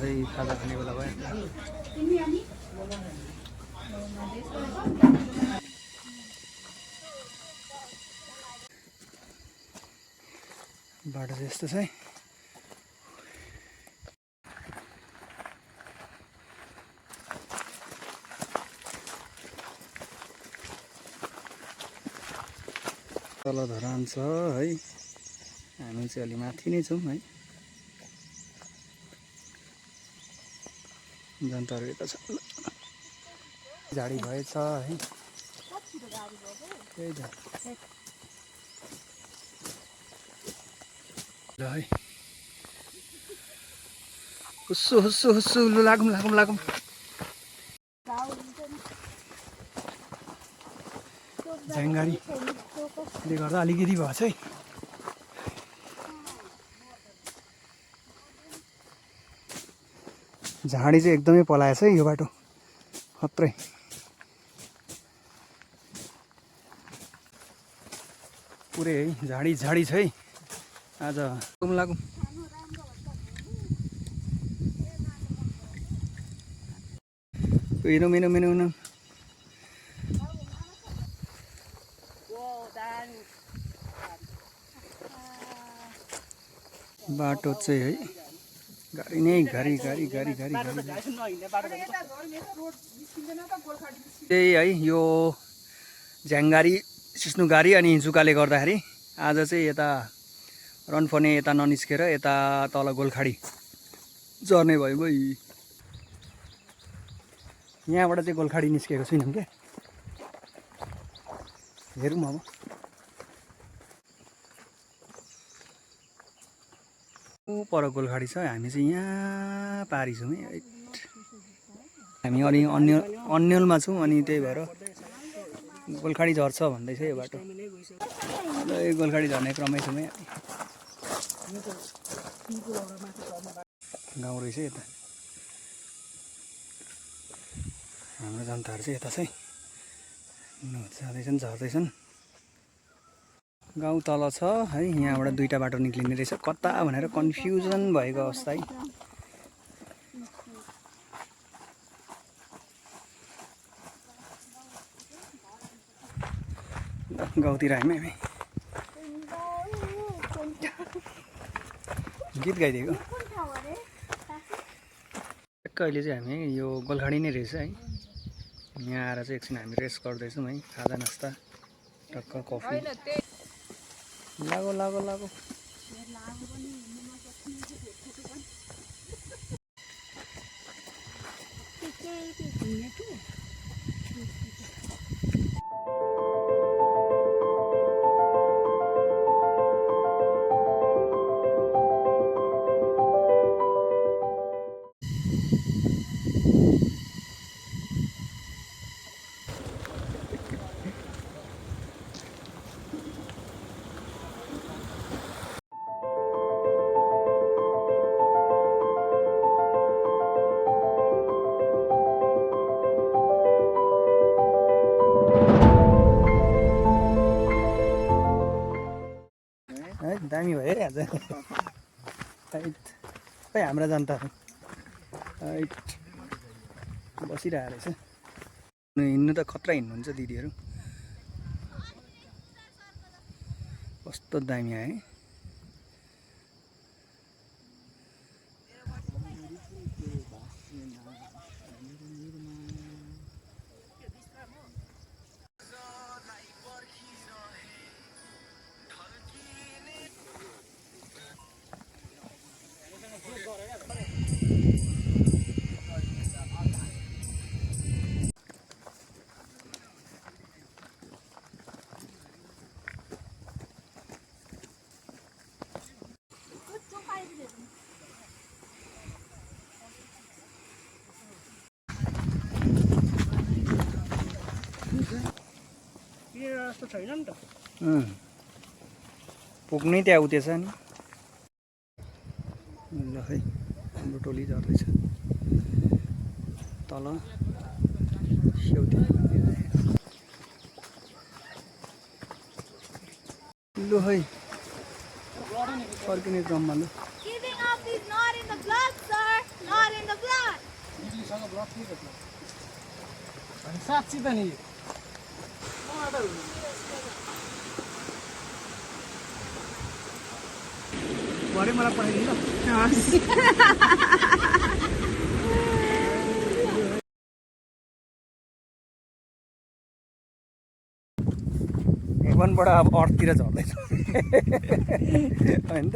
चाहिँ खाजा खाने बेला भयो। बाटो चाहिँ यस्तो छ है। तल धरान छ है। हामी चाहिँ अलि माथि नै छौँ है। जनताहरू यता छ। झाडी भएछ है। त्यही त ल है। हुस्सु हुस्सु हुस्सु लु लागौँ लागौँ लागौँ। झ्याङगाडीले गर्दा अलिकति भएको छ है। झाडी चाहिँ एकदमै पलाएछ है यो बाटो। खत्रै। पुरै है झाडी झाडी छ है आज। लागौँ हेरौँ हेरौँ हेरौँ हेरौँ। बाटो चाहिँ है गाडी नै गाडी गाडी गाडी गाडी त्यही है। यो झ्याङगाडी सिस्नुगाडी अनि जुकाले गर्दाखेरि आज चाहिँ यता रनफने यता ननिस्केर यता तल गोलखाडी झर्ने भयो भाइ। यहाँबाट चाहिँ गोलखाडी निस्केको छैनौँ क्या। हेरौँ अब। पर गोलखाडी छ। हामी चाहिँ यहाँ पारी छौँ है। हामी अलि अन्यलमा छौँ अनि त्यही भएर गोलखाडी झर्छ भन्दैछ यो बाटो। गोलखाडी झर्ने क्रमै छौँ है। गाउँ रहेछ यता। हाम्रो जनताहरू चाहिँ यता चाहिँ जाँदैछन् झर्दैछन्। गाउँ तल छ है। यहाँबाट दुईटा बाटो निक्लिने रहेछ। कता भनेर कन्फ्युजन भएको अवस्था है। गाउँतिर हामी गीत गाइदिएको। अहिले चाहिँ हामी यो गोलखाडी नै रहेछ है। यहाँ आएर चाहिँ एकछिन हामी रेस्ट गर्दैछौँ है। खाजा नास्ता टक्क कफी। लागो लागो लागो। दामी भयो है आज। खै हाम्रा जनताहरू बसिरहेको रहेछ। हिँड्नु त खतरा हिँड्नुहुन्छ दिदीहरू। कस्तो दामी आयो है। छैन नि त। पुग्नै त्यहाँ उतेछ नि। ल है हाम्रो टोली झर्दैछ तल सेउती। लु है फर्किने क्रममा लु। साँच्ची त नि भरे मलाई पठाइदिनु हेभनबाट अब अर्थतिर झर्दैछ होइन त